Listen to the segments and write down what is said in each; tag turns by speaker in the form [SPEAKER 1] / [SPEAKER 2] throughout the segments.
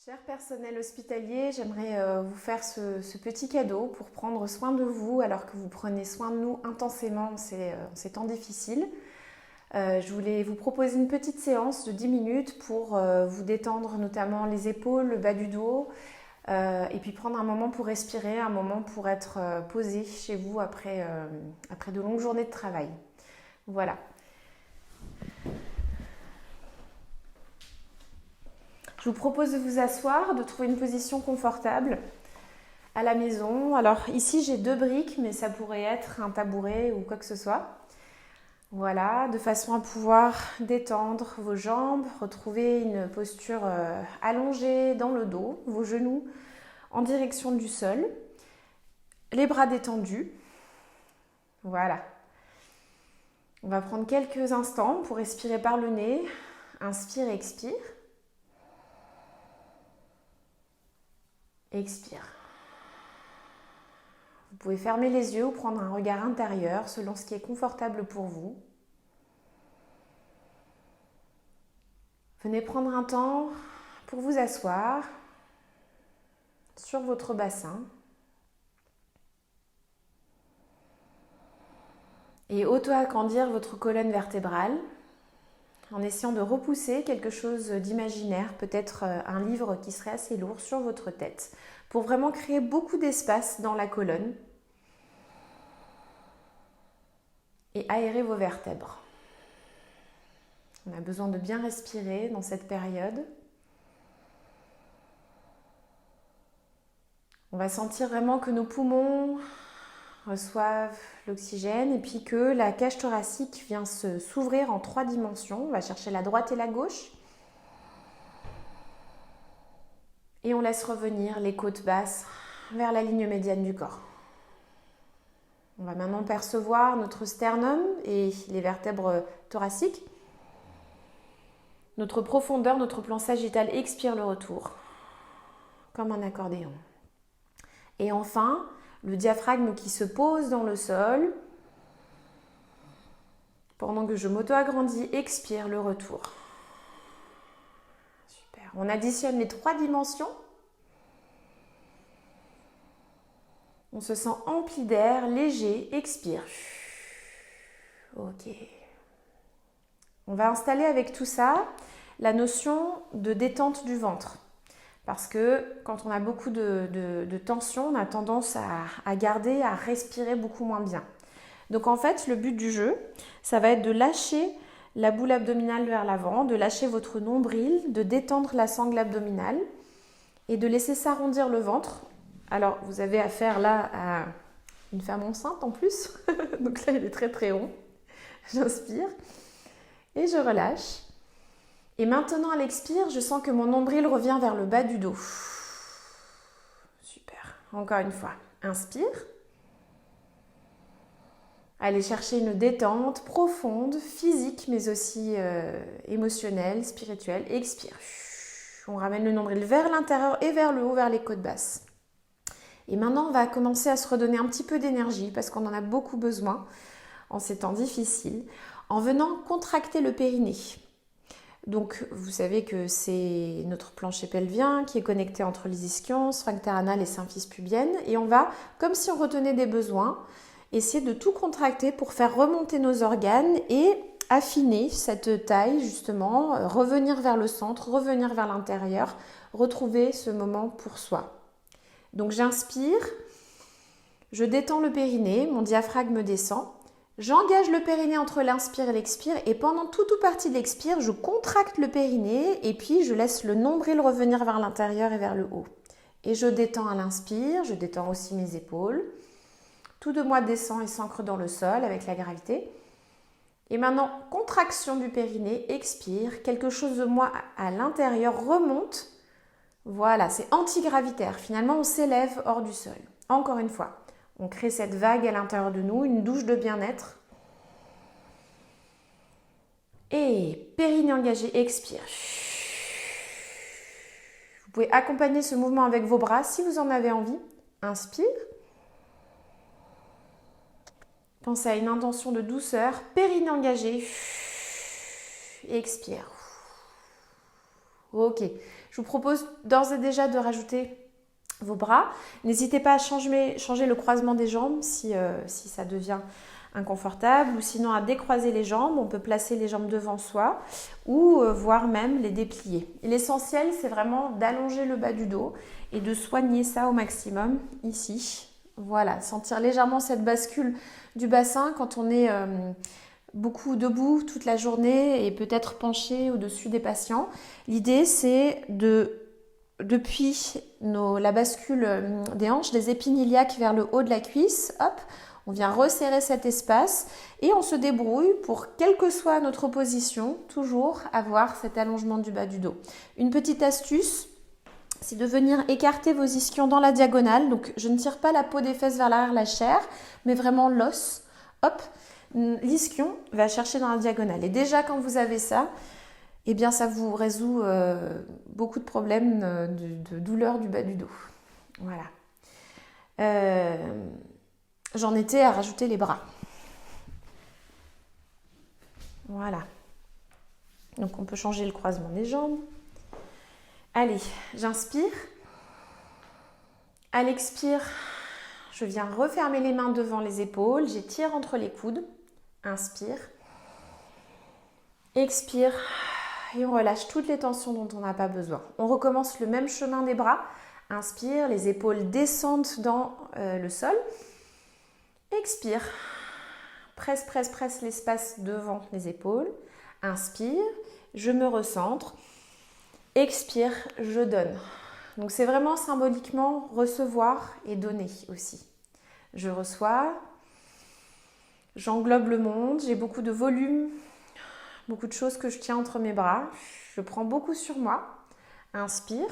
[SPEAKER 1] Cher personnel hospitalier, j'aimerais vous faire ce petit cadeau pour prendre soin de vous alors que vous prenez soin de nous intensément en ces temps difficiles. Je voulais vous proposer une petite séance de 10 minutes pour vous détendre notamment les épaules, le bas du dos et puis prendre un moment pour respirer, un moment pour être posé chez vous après de longues journées de travail. Voilà. Je vous propose de vous asseoir, de trouver une position confortable à la maison. Alors ici j'ai deux briques, mais ça pourrait être un tabouret ou quoi que ce soit. Voilà, de façon à pouvoir détendre vos jambes, retrouver une posture allongée dans le dos, vos genoux en direction du sol, les bras détendus. Voilà. On va prendre quelques instants pour respirer par le nez. Inspire, expire. Expire. Vous pouvez fermer les yeux ou prendre un regard intérieur selon ce qui est confortable pour vous. Venez prendre un temps pour vous asseoir sur votre bassin et auto-agrandir votre colonne vertébrale en essayant de repousser quelque chose d'imaginaire, peut-être un livre qui serait assez lourd sur votre tête, pour vraiment créer beaucoup d'espace dans la colonne et aérer vos vertèbres. On a besoin de bien respirer dans cette période. On va sentir vraiment que nos poumons reçoivent l'oxygène et puis que la cage thoracique vient s'ouvrir en 3 dimensions. On va chercher la droite et la gauche. Et on laisse revenir les côtes basses vers la ligne médiane du corps. On va maintenant percevoir notre sternum et les vertèbres thoraciques. Notre profondeur, notre plan sagittal expire le retour, comme un accordéon. Et enfin, le diaphragme qui se pose dans le sol. Pendant que je m'auto-agrandis, expire le retour. Super. On additionne les 3 dimensions. On se sent empli d'air, léger, expire. Ok. On va installer avec tout ça la notion de détente du ventre. Parce que quand on a beaucoup de tension, on a tendance à garder, à respirer beaucoup moins bien. Donc en fait, le but du jeu, ça va être de lâcher la boule abdominale vers l'avant, de lâcher votre nombril, de détendre la sangle abdominale et de laisser s'arrondir le ventre. Alors, vous avez affaire là à une femme enceinte en plus. Donc là, il est très très rond. J'inspire et je relâche. Et maintenant, à l'expire, je sens que mon nombril revient vers le bas du dos. Super. Encore une fois. Inspire. Allez chercher une détente profonde, physique, mais aussi émotionnelle, spirituelle. Expire. On ramène le nombril vers l'intérieur et vers le haut, vers les côtes basses. Et maintenant, on va commencer à se redonner un petit peu d'énergie parce qu'on en a beaucoup besoin en ces temps difficiles, en venant contracter le périnée. Donc, vous savez que c'est notre plancher pelvien qui est connecté entre les ischions, sphincter anal et symphyse pubienne. Et on va, comme si on retenait des besoins, essayer de tout contracter pour faire remonter nos organes et affiner cette taille, justement, revenir vers le centre, revenir vers l'intérieur, retrouver ce moment pour soi. Donc, j'inspire, je détends le périnée, mon diaphragme descend. J'engage le périnée entre l'inspire et l'expire et pendant toute ou partie de l'expire, je contracte le périnée et puis je laisse le nombril revenir vers l'intérieur et vers le haut. Et je détends à l'inspire, je détends aussi mes épaules. Tout de moi descend et s'ancre dans le sol avec la gravité. Et maintenant, contraction du périnée, expire, quelque chose de moi à l'intérieur remonte. Voilà, c'est antigravitaire. Finalement, on s'élève hors du sol. Encore une fois. On crée cette vague à l'intérieur de nous, une douche de bien-être. Et périnée engagé, expire. Vous pouvez accompagner ce mouvement avec vos bras si vous en avez envie. Inspire. Pensez à une intention de douceur. Périnée engagé. Expire. Ok. Je vous propose d'ores et déjà de rajouter vos bras. N'hésitez pas à changer le croisement des jambes si ça devient inconfortable, ou sinon à décroiser les jambes. On peut placer les jambes devant soi ou voire même les déplier. Et l'essentiel, c'est vraiment d'allonger le bas du dos et de soigner ça au maximum ici. Voilà, sentir légèrement cette bascule du bassin quand on est beaucoup debout toute la journée et peut-être penché au-dessus des patients. L'idée, c'est depuis la bascule des hanches, des épines iliaques vers le haut de la cuisse, hop, on vient resserrer cet espace et on se débrouille pour, quelle que soit notre position, toujours avoir cet allongement du bas du dos. Une petite astuce, c'est de venir écarter vos ischions dans la diagonale. Donc, je ne tire pas la peau des fesses vers l'arrière, la chair, mais vraiment l'os. Hop, l'ischion va chercher dans la diagonale. Et déjà, quand vous avez ça, eh bien, ça vous résout beaucoup de problèmes de douleur du bas du dos. Voilà. J'en étais à rajouter les bras. Voilà. Donc, on peut changer le croisement des jambes. Allez, j'inspire. À l'expire, je viens refermer les mains devant les épaules. J'étire entre les coudes. Inspire. Expire. Et on relâche toutes les tensions dont on n'a pas besoin. On recommence le même chemin des bras. Inspire, les épaules descendent dans le sol. Expire. Presse l'espace devant les épaules. Inspire, je me recentre. Expire, je donne. Donc c'est vraiment symboliquement recevoir et donner aussi. Je reçois, j'englobe le monde, j'ai beaucoup de volume, beaucoup de choses que je tiens entre mes bras. Je prends beaucoup sur moi. Inspire.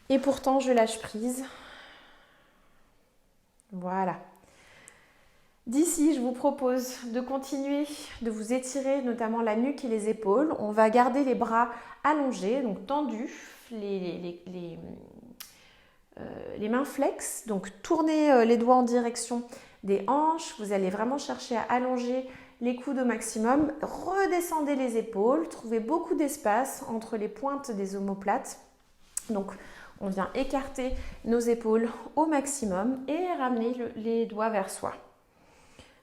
[SPEAKER 1] Et pourtant, je lâche prise. Voilà. D'ici, je vous propose de continuer de vous étirer, notamment la nuque et les épaules. On va garder les bras allongés, donc tendus, les mains flex. Donc, tournez les doigts en direction des hanches. Vous allez vraiment chercher à allonger les coudes au maximum. Redescendez les épaules. Trouvez beaucoup d'espace entre les pointes des omoplates. Donc, on vient écarter nos épaules au maximum et ramener les doigts vers soi.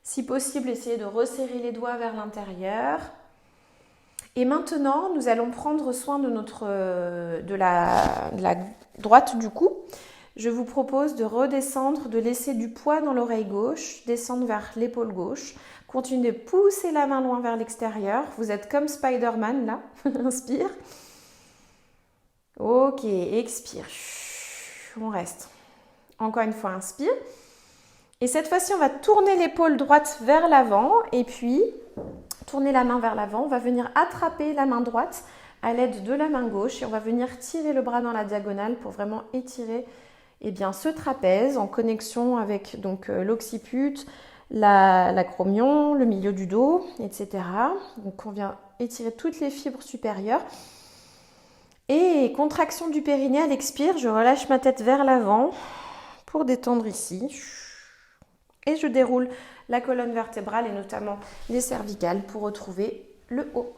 [SPEAKER 1] Si possible, essayez de resserrer les doigts vers l'intérieur. Et maintenant, nous allons prendre soin de la droite du cou. Je vous propose de redescendre, de laisser du poids dans l'oreille gauche, descendre vers l'épaule gauche. Continuez de pousser la main loin vers l'extérieur. Vous êtes comme Spider-Man là. Inspire. Ok, expire. On reste. Encore une fois, inspire. Et cette fois-ci, on va tourner l'épaule droite vers l'avant et puis tourner la main vers l'avant. On va venir attraper la main droite à l'aide de la main gauche et on va venir tirer le bras dans la diagonale pour vraiment étirer ce trapèze en connexion avec l'occiput, l'acromion, le milieu du dos, etc. Donc on vient étirer toutes les fibres supérieures. Et contraction du périnée à l'expire, je relâche ma tête vers l'avant pour détendre ici. Et je déroule la colonne vertébrale et notamment les cervicales pour retrouver le haut.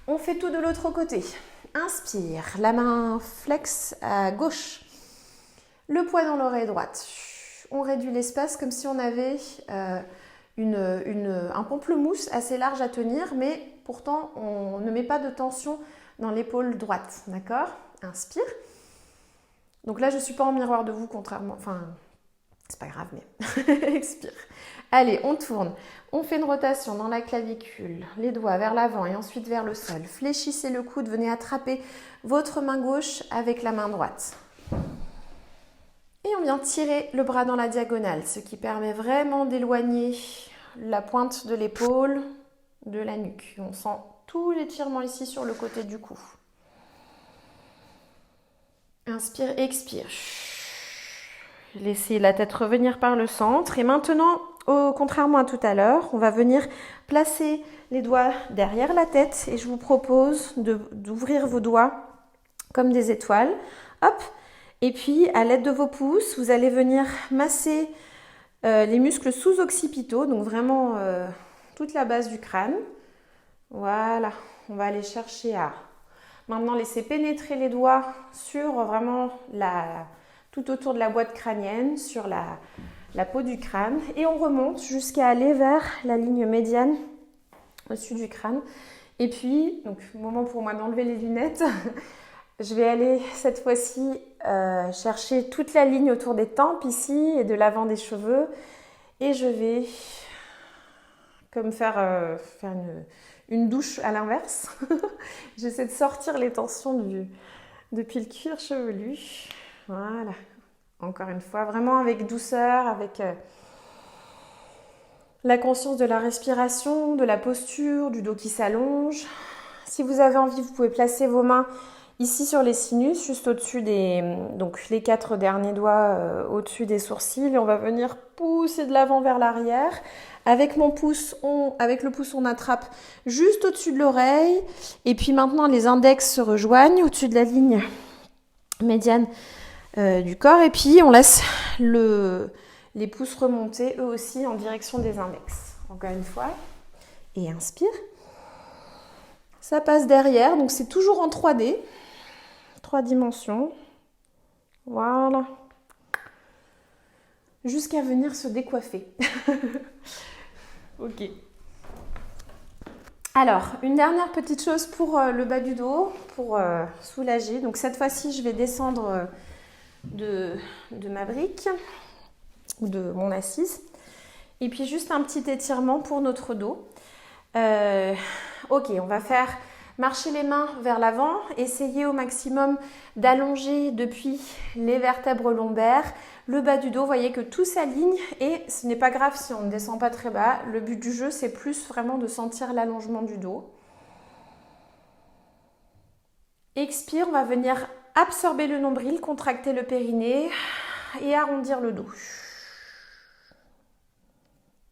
[SPEAKER 1] On fait tout de l'autre côté. Inspire, la main flex à gauche. Le poids dans l'oreille droite. On réduit l'espace comme si on avait un pamplemousse assez large à tenir, mais pourtant on ne met pas de tension dans l'épaule droite. D'accord ? Inspire. Donc là, je ne suis pas en miroir de vous, contrairement... c'est pas grave, mais expire. Allez, on tourne. On fait une rotation dans la clavicule, les doigts vers l'avant et ensuite vers le sol. Fléchissez le coude, venez attraper votre main gauche avec la main droite. Et on vient tirer le bras dans la diagonale, ce qui permet vraiment d'éloigner la pointe de l'épaule de la nuque. On sent tout l'étirement ici sur le côté du cou. Inspire, expire. Laissez la tête revenir par le centre. Et maintenant, contrairement à tout à l'heure, on va venir placer les doigts derrière la tête. Et je vous propose d'ouvrir vos doigts comme des étoiles. Hop. Et puis, à l'aide de vos pouces, vous allez venir masser les muscles sous-occipitaux. Donc vraiment toute la base du crâne. Voilà. On va aller chercher à Maintenant, laissez pénétrer les doigts sur vraiment tout autour de la boîte crânienne, sur la peau du crâne. Et on remonte jusqu'à aller vers la ligne médiane au-dessus du crâne. Et puis, donc, moment pour moi d'enlever les lunettes. Je vais aller cette fois-ci chercher toute la ligne autour des tempes ici et de l'avant des cheveux. Et je vais comme faire une douche à l'inverse. J'essaie de sortir les tensions depuis le cuir chevelu. Voilà. Encore une fois, vraiment avec douceur, avec la conscience de la respiration, de la posture, du dos qui s'allonge. Si vous avez envie, vous pouvez placer vos mains ici sur les sinus, juste au-dessus donc les 4 derniers doigts au-dessus des sourcils. Et on va venir pousser de l'avant vers l'arrière. Avec le pouce, on attrape juste au-dessus de l'oreille. Et puis maintenant, les index se rejoignent au-dessus de la ligne médiane du corps. Et puis, on laisse les pouces remonter eux aussi en direction des index. Encore une fois. Et inspire. Ça passe derrière. Donc, c'est toujours en 3D. 3 dimensions. Voilà. Jusqu'à venir se décoiffer. Ok. Alors, une dernière petite chose pour le bas du dos, pour soulager. Donc cette fois-ci, je vais descendre de ma brique ou de mon assise. Et puis juste un petit étirement pour notre dos. Ok, on va faire marcher les mains vers l'avant. Essayez au maximum d'allonger depuis les vertèbres lombaires. Le bas du dos, vous voyez que tout s'aligne et ce n'est pas grave si on ne descend pas très bas. Le but du jeu, c'est plus vraiment de sentir l'allongement du dos. Expire, on va venir absorber le nombril, contracter le périnée et arrondir le dos.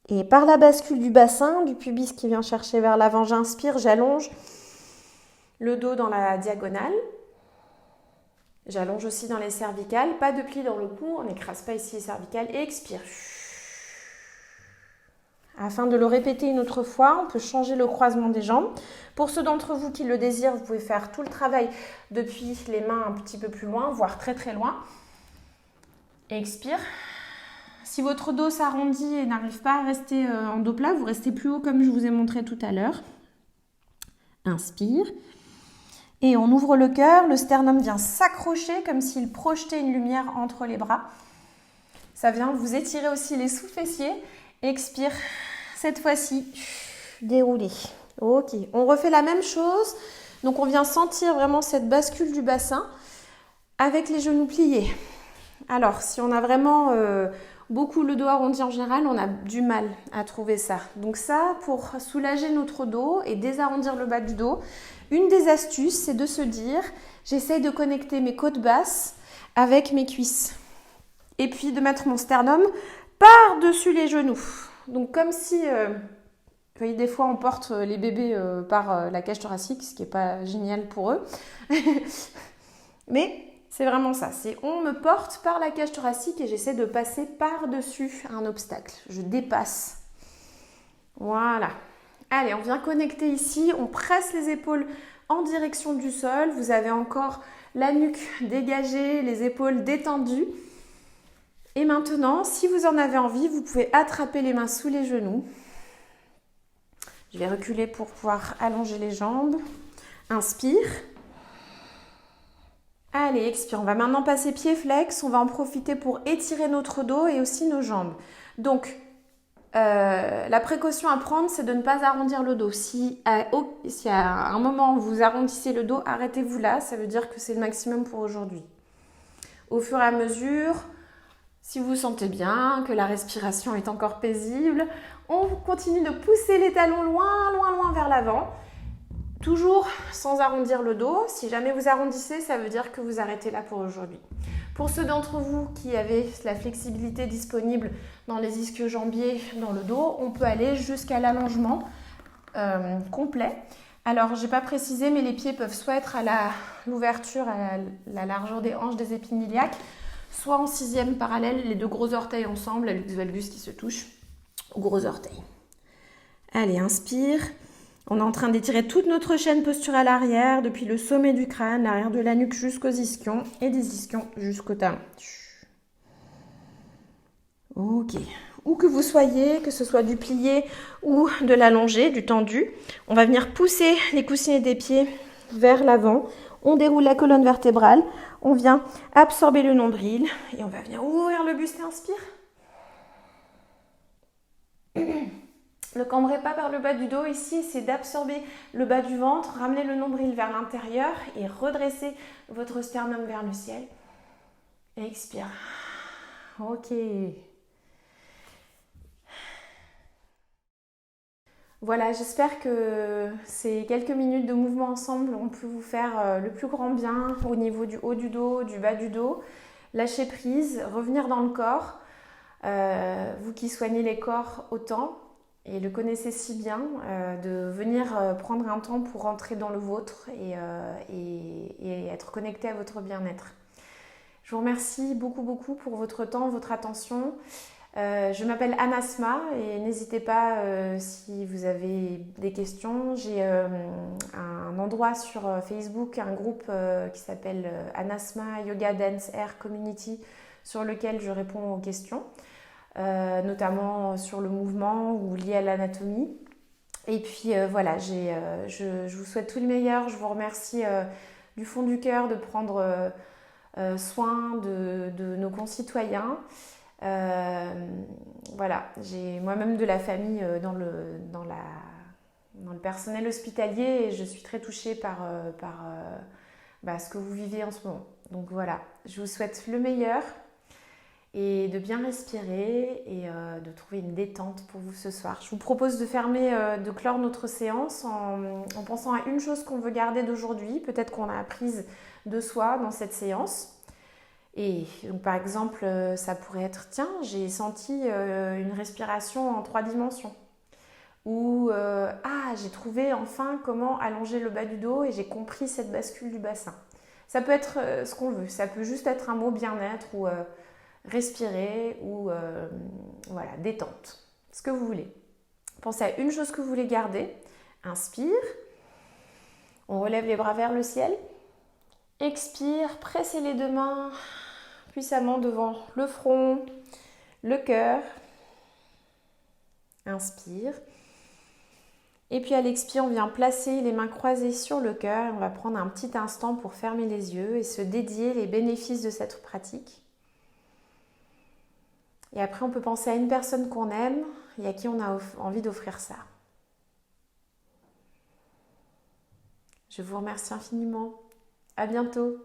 [SPEAKER 1] Et par la bascule du bassin, du pubis qui vient chercher vers l'avant, j'inspire, j'allonge le dos dans la diagonale. J'allonge aussi dans les cervicales, pas de pli dans le cou, on n'écrase pas ici les cervicales et expire. Afin de le répéter une autre fois, on peut changer le croisement des jambes. Pour ceux d'entre vous qui le désirent, vous pouvez faire tout le travail depuis les mains un petit peu plus loin, voire très très loin. Expire. Si votre dos s'arrondit et n'arrive pas à rester en dos plat, vous restez plus haut comme je vous ai montré tout à l'heure. Inspire. Et on ouvre le cœur, le sternum vient s'accrocher comme s'il projetait une lumière entre les bras. Ça vient vous étirer aussi les sous-fessiers. Expire, cette fois-ci, dérouler. Ok, on refait la même chose. Donc on vient sentir vraiment cette bascule du bassin avec les genoux pliés. Alors, si on a vraiment beaucoup le dos arrondi en général, on a du mal à trouver ça. Donc ça, pour soulager notre dos et désarrondir le bas du dos, une des astuces, c'est de se dire, j'essaye de connecter mes côtes basses avec mes cuisses. Et puis de mettre mon sternum par-dessus les genoux. Donc comme si, vous voyez, des fois on porte les bébés par la cage thoracique, ce qui n'est pas génial pour eux. Mais c'est vraiment ça, c'est on me porte par la cage thoracique et j'essaie de passer par-dessus un obstacle. Je dépasse. Voilà. Allez, on vient connecter ici, on presse les épaules en direction du sol. Vous avez encore la nuque dégagée, les épaules détendues. Et maintenant, si vous en avez envie, vous pouvez attraper les mains sous les genoux. Je vais reculer pour pouvoir allonger les jambes. Inspire. Allez, expire. On va maintenant passer pied flex. On va en profiter pour étirer notre dos et aussi nos jambes. Donc, la précaution à prendre, c'est de ne pas arrondir le dos. Si à un moment vous arrondissez le dos, arrêtez-vous là. Ça veut dire que c'est le maximum pour aujourd'hui. Au fur et à mesure, si vous sentez bien, que la respiration est encore paisible, on continue de pousser les talons loin, loin, loin vers l'avant. Toujours sans arrondir le dos. Si jamais vous arrondissez, ça veut dire que vous arrêtez là pour aujourd'hui. Pour ceux d'entre vous qui avaient la flexibilité disponible dans les ischio-jambiers, dans le dos, on peut aller jusqu'à l'allongement complet. Alors, je n'ai pas précisé, mais les pieds peuvent soit être à l'ouverture, à la largeur des hanches des épines iliaques, soit en 6e parallèle, les 2 gros orteils ensemble, la luxe valgus qui se touche aux gros orteils. Allez, inspire. On est en train d'étirer toute notre chaîne posturale arrière, depuis le sommet du crâne, l'arrière de la nuque jusqu'aux ischions et des ischions jusqu'au talon. Ok. Où que vous soyez, que ce soit du plié ou de l'allongé, du tendu, on va venir pousser les coussinets des pieds vers l'avant. On déroule la colonne vertébrale, on vient absorber le nombril et on va venir ouvrir le buste et inspire. Ne cambrez pas vers le bas du dos ici, c'est d'absorber le bas du ventre, ramener le nombril vers l'intérieur et redresser votre sternum vers le ciel. Et expire. Ok. Voilà, j'espère que ces quelques minutes de mouvement ensemble ont pu vous faire le plus grand bien au niveau du haut du dos, du bas du dos. Lâcher prise, revenir dans le corps. Vous qui soignez les corps autant et le connaissez si bien, de venir prendre un temps pour rentrer dans le vôtre et être connecté à votre bien-être. Je vous remercie beaucoup pour votre temps, votre attention. Je m'appelle Anasma et n'hésitez pas si vous avez des questions. J'ai un endroit sur Facebook, un groupe qui s'appelle Anasma Yoga Dance Air Community sur lequel je réponds aux questions, notamment sur le mouvement ou lié à l'anatomie. Et puis voilà, je vous souhaite tout le meilleur. Je vous remercie du fond du cœur de prendre soin de nos concitoyens. Voilà, j'ai moi-même de la famille dans le personnel hospitalier et je suis très touchée par ce que vous vivez en ce moment. Donc voilà, je vous souhaite le meilleur et de bien respirer et de trouver une détente pour vous ce soir. Je vous propose de clore notre séance en pensant à une chose qu'on veut garder d'aujourd'hui, peut-être qu'on a apprise de soi dans cette séance. Et donc, par exemple, ça pourrait être, tiens, j'ai senti une respiration en 3 dimensions. Ou, j'ai trouvé enfin comment allonger le bas du dos et j'ai compris cette bascule du bassin. Ça peut être ce qu'on veut, ça peut juste être un mot bien-être ou respirer ou voilà, détente, ce que vous voulez. Pensez à une chose que vous voulez garder. Inspire, on relève les bras vers le ciel. Expire, pressez les 2 mains puissamment devant le front, le cœur. Inspire. Et puis à l'expire, on vient placer les mains croisées sur le cœur. On va prendre un petit instant pour fermer les yeux et se dédier les bénéfices de cette pratique. Et après, on peut penser à une personne qu'on aime et à qui on a envie d'offrir ça. Je vous remercie infiniment. À bientôt.